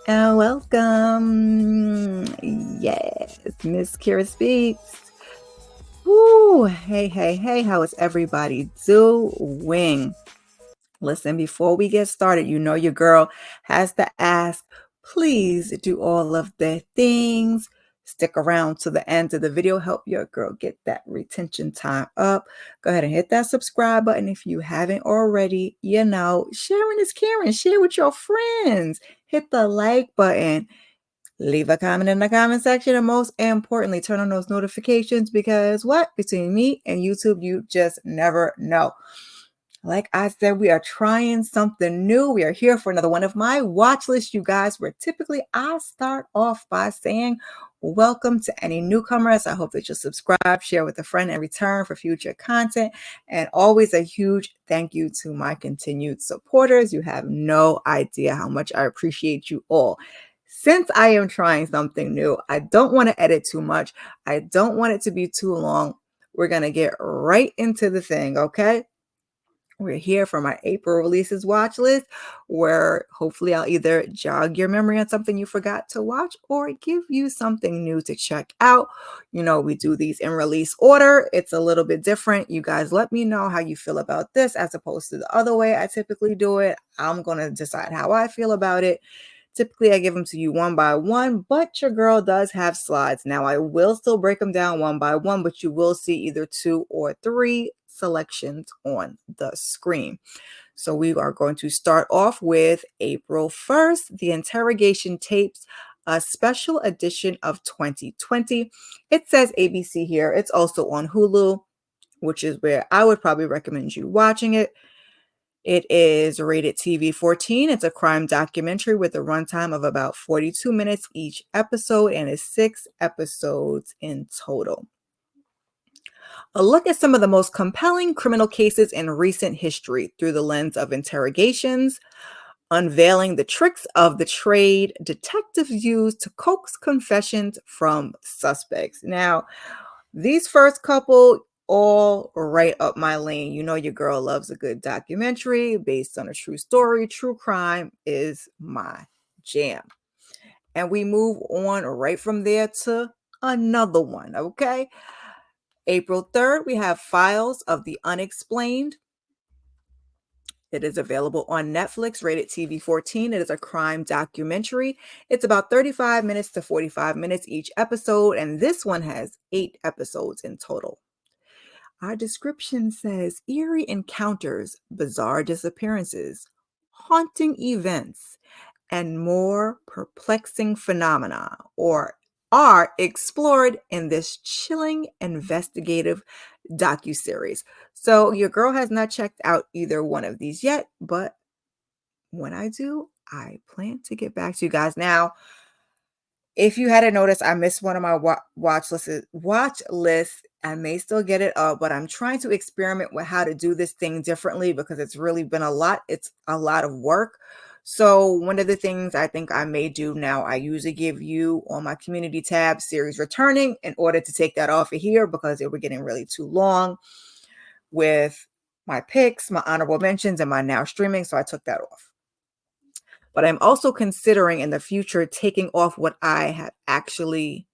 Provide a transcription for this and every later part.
And welcome. Yes, Miss Kira Speaks. Woo. Hey, hey, hey, how is everybody doing? Listen, before we get started, you know your girl has to ask, please do all of the things. Stick around to the end of the video. Help your girl get that retention time up. Go ahead and hit that subscribe button if you haven't already. Sharing is caring. Share with your friends. Hit the like button. Leave a comment in the comment section. And most importantly, turn on those notifications because what? Between me and YouTube, you just never know. Like I said, we are trying something new. We are here for another one of my watch lists, you guys, where typically I start off by saying, welcome to any newcomers. I hope that you'll subscribe, share with a friend, and return for future content. And always a huge thank you to my continued supporters. You have no idea how much I appreciate you all. Since I am trying something new, I don't want to edit too much. I don't want it to be too long. We're going to get right into the thing, okay? We're here for my April releases watch list, where hopefully I'll either jog your memory on something you forgot to watch or give you something new to check out. We do these in release order. It's a little bit different. You guys let me know how you feel about this as opposed to the other way I typically do it. I'm going to decide how I feel about it. Typically, I give them to you one by one, but your girl does have slides. Now, I will still break them down one by one, but you will see either 2 or 3 selections on the screen. So we are going to start off with April 1st, the Interrogation Tapes, a special edition of 2020. It says ABC here. It's also on Hulu, which is where I would probably recommend you watching it. It is rated TV 14. It's a crime documentary with a runtime of about 42 minutes each episode and is 6 episodes in total. A look at some of the most compelling criminal cases in recent history through the lens of interrogations, unveiling the tricks of the trade detectives use to coax confessions from suspects. Now, these first couple, all right up my lane. You know your girl loves a good documentary based on a true story. True crime is my jam. And we move on right from there to another one, okay? April 3rd, we have Files of the Unexplained. It is available on Netflix, rated TV 14. It is a crime documentary. It's about 35 minutes to 45 minutes each episode, and this one has 8 episodes in total. Our description says eerie encounters, bizarre disappearances, haunting events, and more perplexing phenomena or are explored in this chilling investigative docuseries. So your girl has not checked out either one of these yet, but when I do, I plan to get back to you guys. Now, if you hadn't noticed, I missed one of my watch lists. I may still get it up, but I'm trying to experiment with how to do this thing differently because it's really been a lot. It's a lot of work. So one of the things I think I may do now, I usually give you on my community tab series returning in order to take that off of here because it were getting really too long with my picks, my honorable mentions, and my now streaming. So I took that off. But I'm also considering in the future taking off what I have actually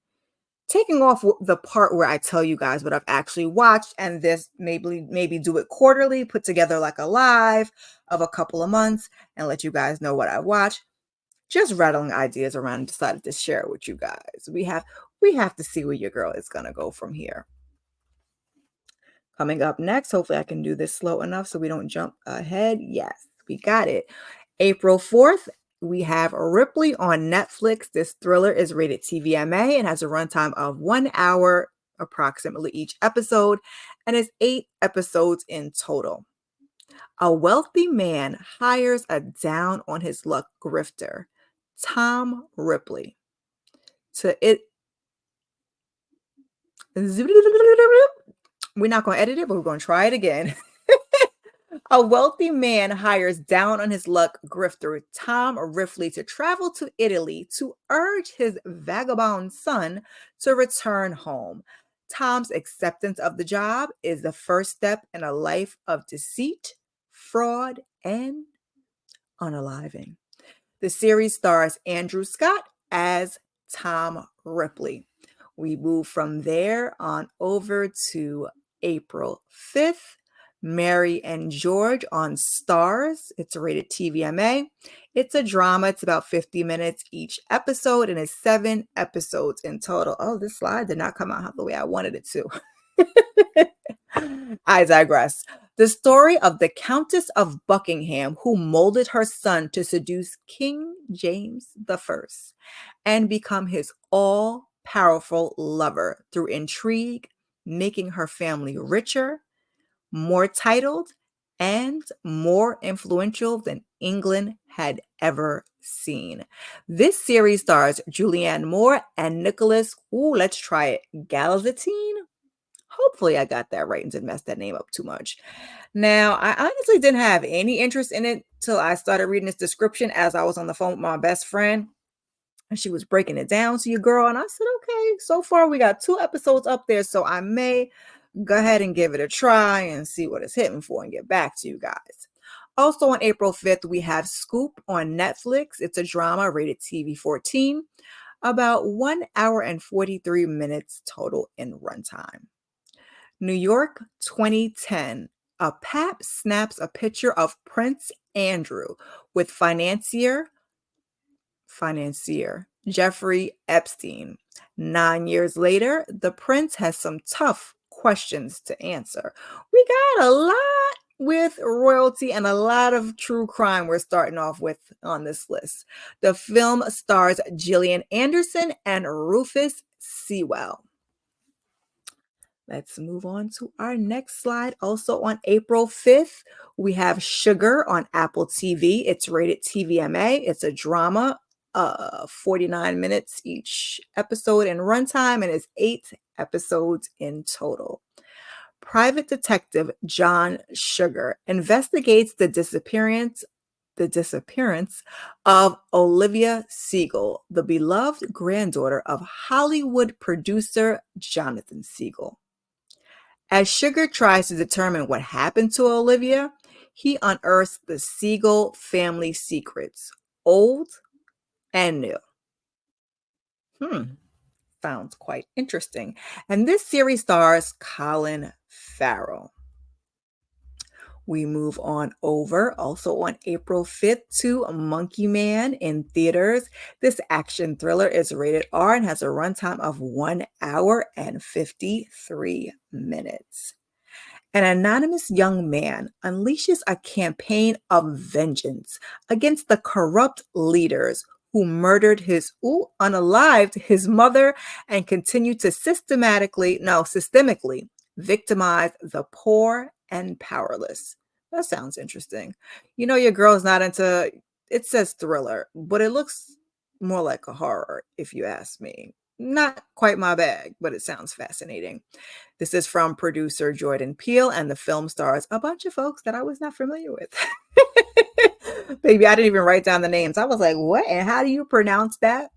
taking off the part where I tell you guys what I've actually watched, and this maybe do it quarterly, put together like a live of a couple of months and let you guys know what I watch. Just rattling ideas around and decided to share it with you guys. We have to see where your girl is gonna go from here. Coming up next, hopefully I can do this slow enough so we don't jump ahead. Yes, we got it. April 4th, we have Ripley on Netflix. This thriller is rated TVMA and has a runtime of 1 hour approximately each episode and is 8 episodes in total. A wealthy man hires a down on his luck grifter, Tom Ripley, to it. We're not going to edit it, but we're going to try it again. A wealthy man hires down on his luck grifter Tom Ripley to travel to Italy to urge his vagabond son to return home. Tom's acceptance of the job is the first step in a life of deceit, fraud, and unaliving. The series stars Andrew Scott as Tom Ripley. We move from there on over to April 5th. Mary and George on Stars. It's a rated TVMA. It's a drama. It's about 50 minutes each episode and it's 7 episodes in total. Oh, this slide did not come out the way I wanted it to. I digress. The story of the Countess of Buckingham, who molded her son to seduce King James I and become his all powerful lover through intrigue, making her family richer, more titled, and more influential than England had ever seen. This series stars Julianne Moore and Nicholas, let's try it, Galvatine. Hopefully I got that right and didn't mess that name up too much. Now, I honestly didn't have any interest in it till I started reading this description as I was on the phone with my best friend. And she was breaking it down to you, girl. And I said, okay, so far we got 2 episodes up there. So I may go ahead and give it a try and see what it's hitting for and get back to you guys. Also on April 5th, we have Scoop on Netflix. It's a drama rated TV 14, about 1 hour and 43 minutes total in runtime. New York 2010. A pap snaps a picture of Prince Andrew with financier Jeffrey Epstein. 9 years later, the prince has some tough questions to answer. We got a lot with royalty and a lot of true crime we're starting off with on this list. The film stars Gillian Anderson and Rufus Sewell. Let's move on to our next slide. Also on April 5th, we have Sugar on Apple TV. It's rated TVMA. It's a drama, 49 minutes each episode in runtime, and it's 8 episodes in total. Private Detective John Sugar investigates the disappearance of Olivia Siegel, the beloved granddaughter of Hollywood producer Jonathan Siegel. As Sugar tries to determine what happened to Olivia, he unearths the Siegel family secrets, old and new. Sounds quite interesting. And this series stars Colin Farrell. We move on over also on April 5th to Monkey Man in theaters. This action thriller is rated R and has a runtime of 1 hour and 53 minutes. An anonymous young man unleashes a campaign of vengeance against the corrupt leaders who murdered unalived his mother and continue to systemically victimize the poor and powerless. That sounds interesting. You know, your girl's not into, it says thriller, but it looks more like a horror, if you ask me. Not quite my bag, but it sounds fascinating. This is from producer Jordan Peele, and the film stars a bunch of folks that I was not familiar with. Baby, I didn't even write down the names. I was like, what? And how do you pronounce that?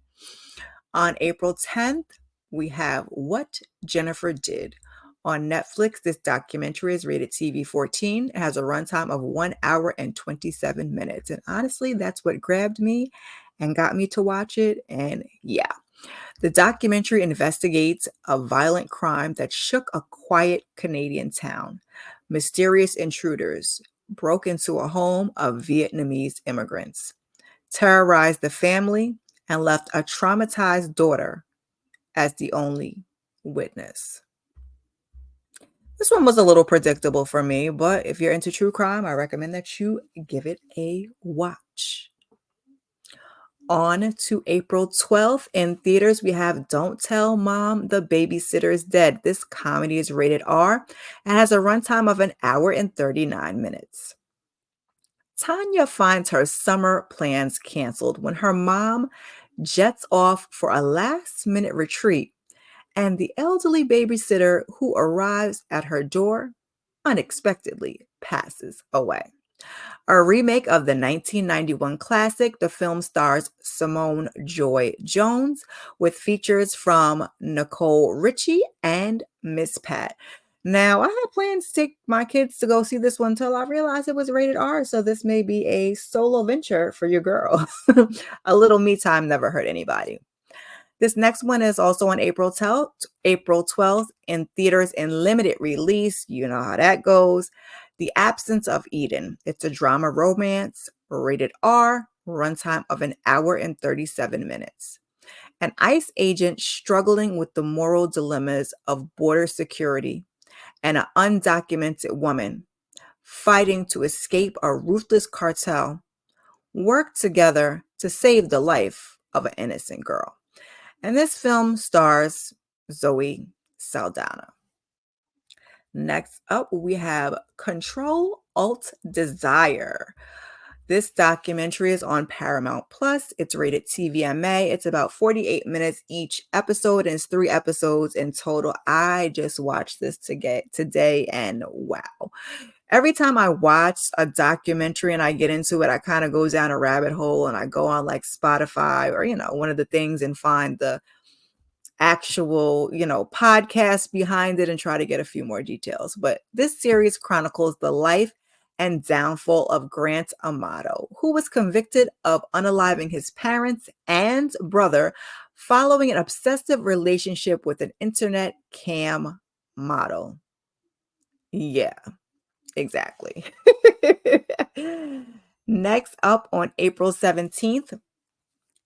On April 10th, we have What Jennifer Did. On Netflix, this documentary is rated TV 14. It has a runtime of 1 hour and 27 minutes. And honestly, that's what grabbed me and got me to watch it. And yeah, the documentary investigates a violent crime that shook a quiet Canadian town. Mysterious intruders broke into a home of Vietnamese immigrants, terrorized the family, and left a traumatized daughter as the only witness. This one was a little predictable for me, but if you're into true crime, I recommend that you give it a watch. On to April 12th. In theaters, we have Don't Tell Mom the Babysitter is Dead. This comedy is rated R and has a runtime of 1 hour and 39 minutes. Tanya finds her summer plans canceled when her mom jets off for a last-minute retreat, and the elderly babysitter who arrives at her door unexpectedly passes away. A remake of the 1991 classic, the film stars Simone Joy Jones with features from Nicole Richie and Miss Pat. Now, I had plans to take my kids to go see this one until I realized it was rated R, so this may be a solo venture for your girl. A little me time never hurt anybody. This next one is also on April 12th in theaters in limited release. You know how that goes. The Absence of Eden. It's a drama romance, rated R, runtime of an hour and 37 minutes. An ICE agent struggling with the moral dilemmas of border security and an undocumented woman fighting to escape a ruthless cartel work together to save the life of an innocent girl. And this film stars Zoe Saldana. Next up, we have Control Alt Desire. This documentary is on Paramount Plus. It's rated TVMA. It's about 48 minutes each episode, and it's 3 episodes in total. I just watched this today, and wow. Every time I watch a documentary and I get into it, I kind of go down a rabbit hole and I go on like Spotify or, one of the things and find the actual, podcast behind it and try to get a few more details. But this series chronicles the life and downfall of Grant Amato, who was convicted of unaliving his parents and brother following an obsessive relationship with an internet cam model. Yeah, exactly. Next up on April 17th,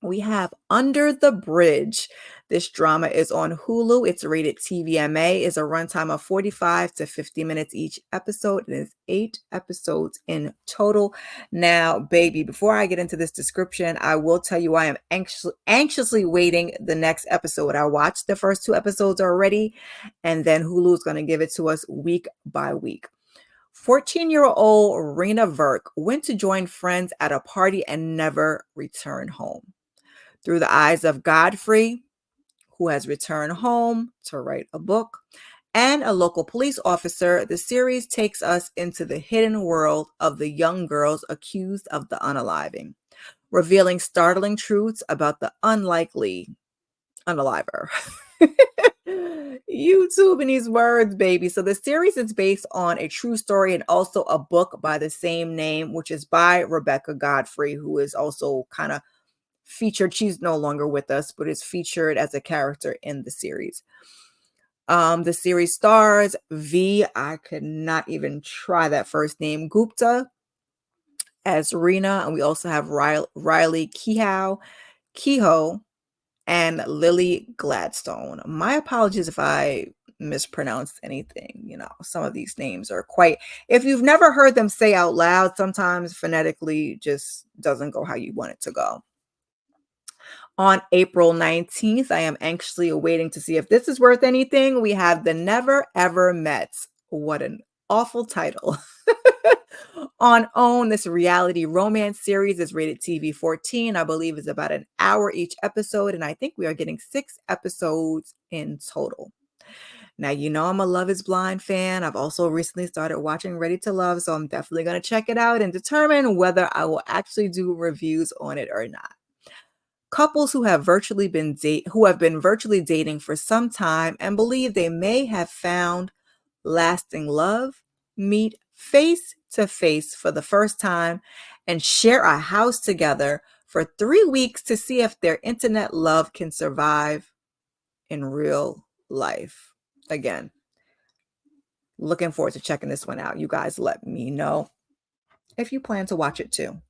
we have Under the Bridge. This drama is on Hulu. It's rated TVMA. It's a runtime of 45 to 50 minutes each episode. It is 8 episodes in total. Now, baby, before I get into this description, I will tell you I am anxiously waiting the next episode. I watched the first 2 episodes already, and then Hulu is going to give it to us week by week. 14-year-old Rena Verk went to join friends at a party and never returned home. Through the eyes of Godfrey, who has returned home to write a book, and a local police officer, the series takes us into the hidden world of the young girls accused of the unaliving, revealing startling truths about the unlikely unaliver. YouTube and these words, baby. So the series is based on a true story and also a book by the same name, which is by Rebecca Godfrey, who is also kind of featured. She's no longer with us, but is featured as a character in the series. The series stars I could not even try that first name, Gupta as Rena, and we also have Riley Kehoe, and Lily Gladstone. My apologies if I mispronounced anything. Some of these names are quite, if you've never heard them say out loud, sometimes phonetically just doesn't go how you want it to go. On April 19th, I am anxiously awaiting to see if this is worth anything. We have The Never Ever Mets. What an awful title. On OWN, this reality romance series is rated TV 14. I believe it's about an hour each episode, and I think we are getting 6 episodes in total. Now, I'm a Love is Blind fan. I've also recently started watching Ready to Love, so I'm definitely going to check it out and determine whether I will actually do reviews on it or not. Couples who have been virtually dating for some time and believe they may have found lasting love meet face to face for the first time and share a house together for 3 weeks to see if their internet love can survive in real life. Again, looking forward to checking this one out. You guys let me know if you plan to watch it too.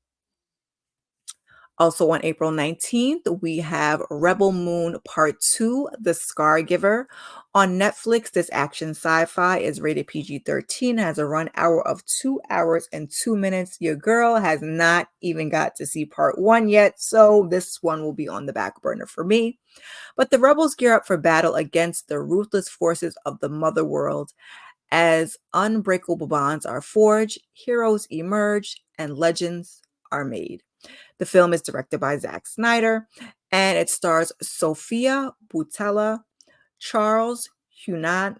Also on April 19th, we have Rebel Moon Part 2, The Scar Giver. On Netflix, this action sci-fi is rated PG-13, has a run hour of 2 hours and 2 minutes. Your girl has not even got to see Part 1 yet, so this one will be on the back burner for me. But the rebels gear up for battle against the ruthless forces of the Mother World. As unbreakable bonds are forged, heroes emerge, and legends are made. The film is directed by Zack Snyder, and it stars Sophia Boutella, Charles Hunman.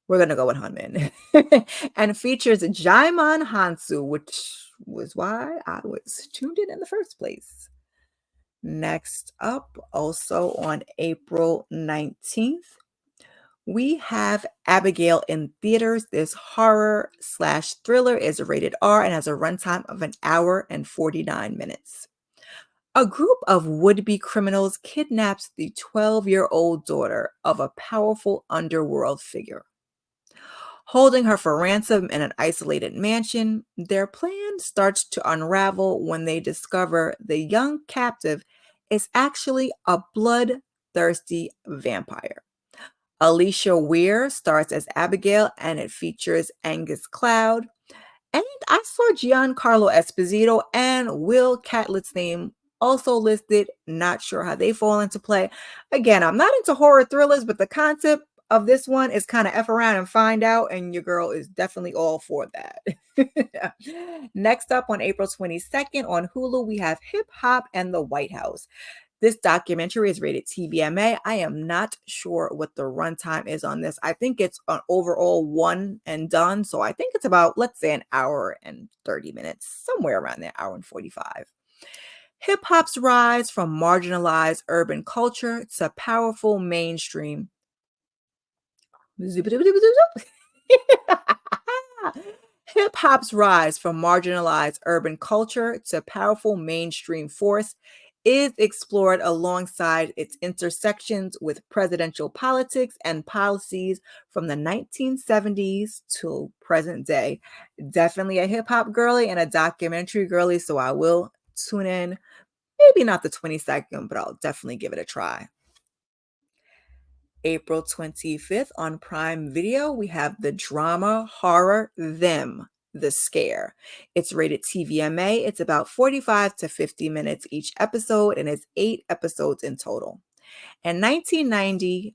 We're going to go with Hunman. And features Jaimon Hansu, which was why I was tuned in the first place. Next up, also on April 19th, We have Abigail in theaters. This horror slash thriller is rated R and has a runtime of an hour and 49 minutes. A group of would-be criminals kidnaps the 12-year-old daughter of a powerful underworld figure. Holding her for ransom in an isolated mansion, their plan starts to unravel when they discover the young captive is actually a bloodthirsty vampire. Alicia Weir stars as Abigail, and it features Angus Cloud. And I saw Giancarlo Esposito and Will Catlett's name also listed. Not sure how they fall into play. Again, I'm not into horror thrillers, but the concept of this one is kind of F around and find out, and your girl is definitely all for that. Next up on April 22nd on Hulu, we have Hip Hop and the White House. This documentary is rated TVMA. I am not sure what the runtime is on this. I think it's an overall one and done. So I think it's about, let's say, an hour and 30 minutes, somewhere around there, hour and 45. Hip hop's rise from marginalized urban culture to powerful mainstream. Hip hop's rise from marginalized urban culture to powerful mainstream force is explored alongside its intersections with presidential politics and policies from the 1970s to present day. Definitely a hip hop girly and a documentary girly, so I will tune in. Maybe not the 22nd, but I'll definitely give it a try. April 25th on Prime Video, we have the drama horror Them, The Scare. It's rated TVMA. It's about 45 to 50 minutes each episode, and it's 8 episodes in total. In 1990s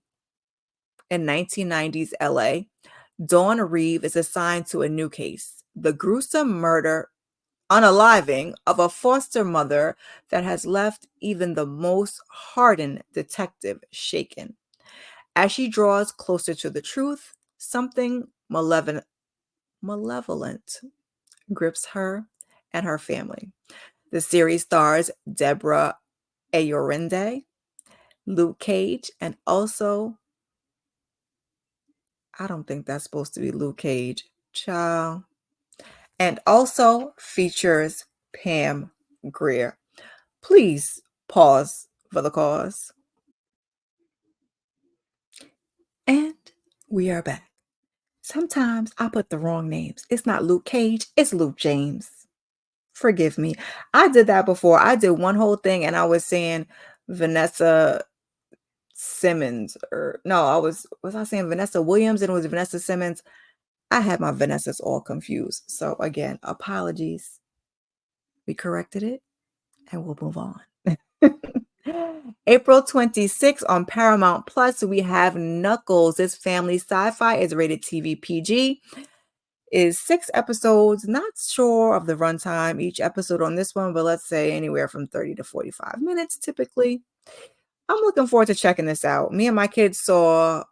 LA, Dawn Reeve is assigned to a new case, the gruesome murder unaliving of a foster mother that has left even the most hardened detective shaken. As she draws closer to the truth, something malevolent grips her and her family. The series stars Deborah Ayorinde, Luke Cage, and also, I don't think that's supposed to be Luke Cage, child, and also features Pam Grier. Please pause for the cause. And we are back. Sometimes I put the wrong names. It's not Luke Cage, it's Luke James. Forgive me. I did that before. I did one whole thing and I was saying Vanessa Simmons, or no, was I saying Vanessa Williams and it was Vanessa Simmons? I had my Vanessas all confused. So again, apologies. We corrected it and we'll move on. April 26th on Paramount Plus, we have Knuckles. This family sci-fi is rated TV PG. Is 6 episodes. Not sure of the runtime each episode on this one, but let's say anywhere from 30 to 45 minutes typically. I'm looking forward to checking this out. Me and my kids saw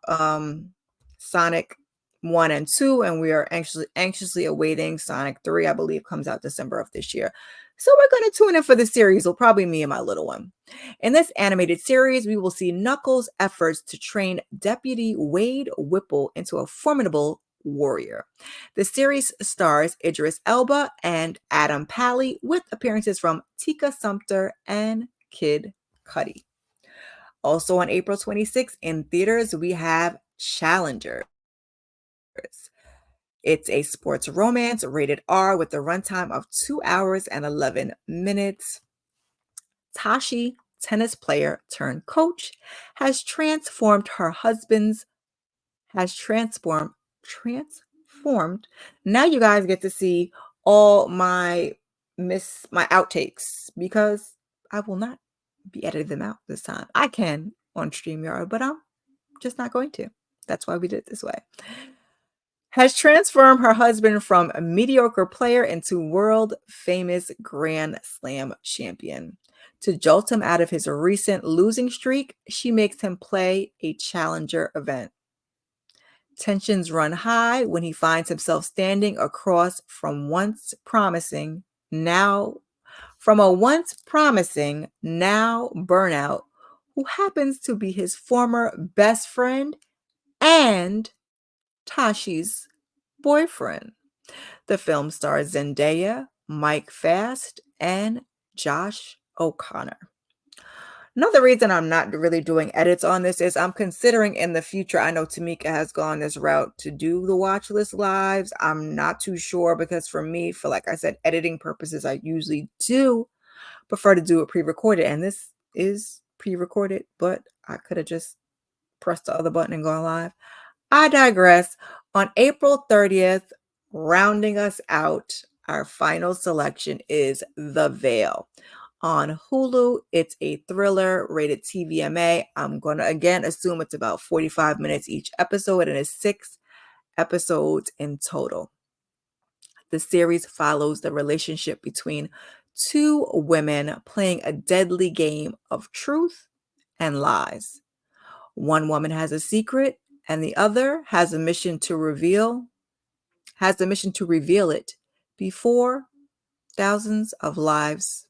Sonic 1 and 2, and we are anxiously awaiting Sonic 3, I believe comes out December of this year. So we're going to tune in for the series. Well, probably me and my little one. In this animated series, we will see Knuckles' efforts to train Deputy Wade Whipple into a formidable warrior. The series stars Idris Elba and Adam Pally, with appearances from Tika Sumpter and Kid Cudi. Also on April 26th in theaters, we have Challengers. It's a sports romance rated R with a runtime of 2 hours and 11 minutes. Tashi, tennis player turned coach, has transformed. Now you guys get to see all my outtakes, because I will not be editing them out this time. I can on StreamYard, but I'm just not going to. That's why we did it this way. Has transformed her husband from a mediocre player into world famous Grand Slam champion. To jolt him out of his recent losing streak, she makes him play a challenger event. Tensions run high when he finds himself standing across from a once promising, now burnout, who happens to be his former best friend and Tashi's boyfriend. The film stars Zendaya, Mike Fast, and Josh O'Connor. Another reason I'm not really doing edits on this is I'm considering in the future. I know Tamika has gone this route to do the watch list lives. I'm not too sure because for me, for like I said, editing purposes, I usually do prefer to do it pre-recorded. And this is pre-recorded, but I could have just pressed the other button and gone live. I digress. On April 30th, rounding us out, our final selection is The Veil. On Hulu, it's a thriller rated TVMA. I'm going to again assume it's about 45 minutes each episode and it's 6 episodes in total. The series follows the relationship between two women playing a deadly game of truth and lies. One woman has a secret and the other has the mission to reveal it before thousands of lives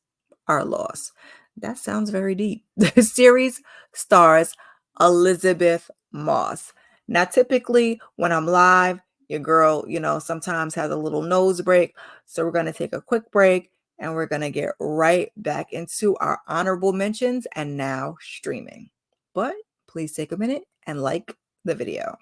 are lost. That sounds very deep. The series stars Elizabeth Moss. Now, typically when I'm live, your girl, sometimes has a little nose break. So we're going to take a quick break and we're going to get right back into our honorable mentions and now streaming. But please take a minute and like the video.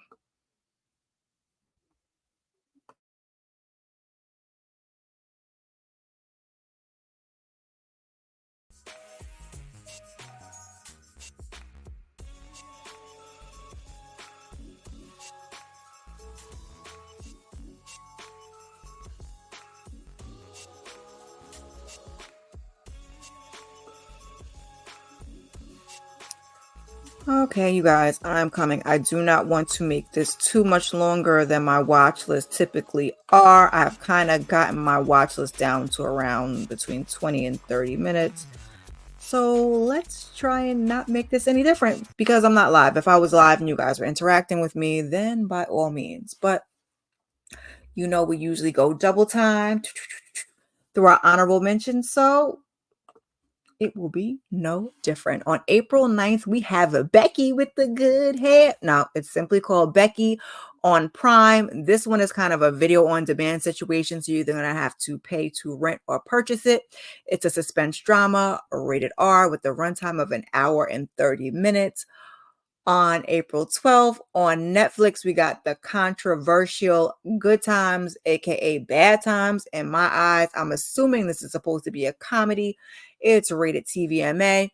Okay, you guys, I'm coming. I do not want to make this too much longer than my watch list typically are. I've kind of gotten my watch list down to around between 20 and 30 minutes. So let's try and not make this any different because I'm not live. If I was live and you guys were interacting with me, then by all means. But we usually go double time through our honorable mentions. So it will be no different. On April 9th, we have Becky with the good hair. Now, it's simply called Becky on Prime. This one is kind of a video on demand situation, so you're either going to have to pay to rent or purchase it. It's a suspense drama, rated R, with a runtime of an hour and 30 minutes. On April 12th, on Netflix, we got the controversial Good Times, aka Bad Times. In my eyes, I'm assuming this is supposed to be a comedy. It's rated TVMA.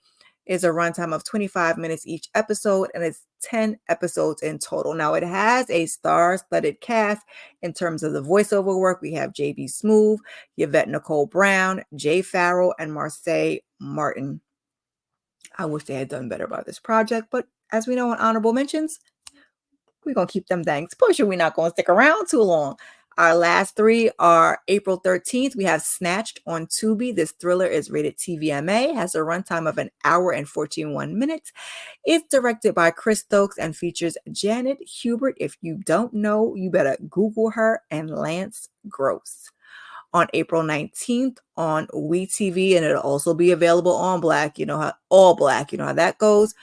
It's a runtime of 25 minutes each episode, and it's 10 episodes in total. Now, it has a star-studded cast in terms of the voiceover work. We have J.B. Smoove, Yvette Nicole Brown, Jay Farrell, and Marseille Martin. I wish they had done better by this project, but as we know in honorable mentions, we're going to keep them things pushing. We're not going to stick around too long. Our last three are April 13th. We have Snatched on Tubi. This thriller is rated TVMA, has a runtime of an hour and 41 minutes. It's directed by Chris Stokes and features Janet Hubert. If you don't know, you better Google her, and Lance Gross. On April 19th on WeTV, and it'll also be available on Black. All Black. You know how that goes.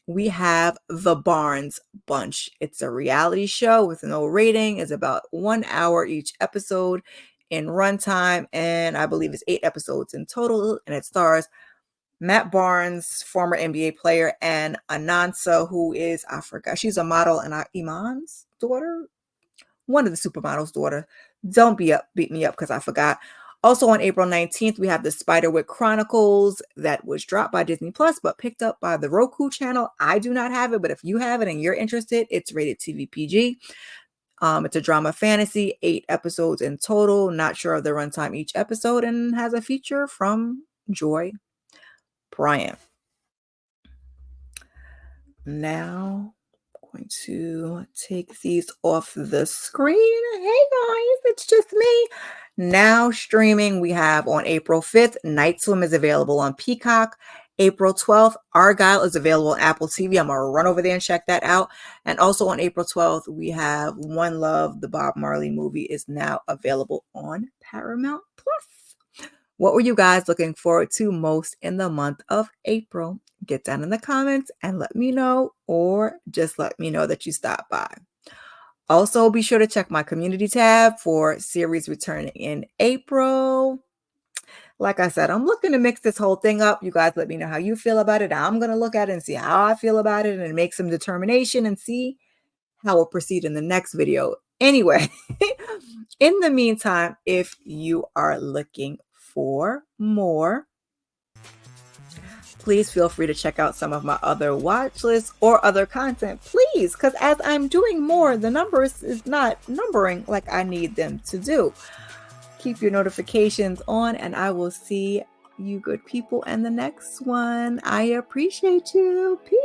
We have The Barnes Bunch. It's a reality show with no rating. It's about 1 hour each episode in runtime, and I believe it's 8 episodes in total, and it stars Matt Barnes, former NBA player, and Anansa, who is, I forgot, she's a model, and Iman's daughter, one of the supermodels' daughter. Don't beat me up because I forgot. Also on April 19th, we have the Spiderwick Chronicles that was dropped by Disney Plus, but picked up by the Roku channel. I do not have it, but if you have it and you're interested, it's rated TV PG. It's a drama fantasy, 8 episodes in total. Not sure of the runtime each episode, and has a feature from Joy Bryant. Now, I'm going to take these off the screen. Hey guys, it's just me. Now streaming, we have on April 5th, Night Swim is available on Peacock. April 12th, Argyle is available on Apple TV. I'm going to run over there and check that out. And also on April 12th, we have One Love, the Bob Marley movie, is now available on Paramount Plus. What were you guys looking forward to most in the month of April? Get down in the comments and let me know, or just let me know that you stopped by. Also, be sure to check my community tab for series returning in April. Like I said, I'm looking to mix this whole thing up. You guys let me know how you feel about it. I'm going to look at it and see how I feel about it and make some determination and see how we'll proceed in the next video. Anyway, in the meantime, if you are looking for more, please feel free to check out some of my other watch lists or other content, please, because as I'm doing more, the numbers is not numbering like I need them to do. Keep your notifications on, and I will see you good people in the next one. I appreciate you. Peace.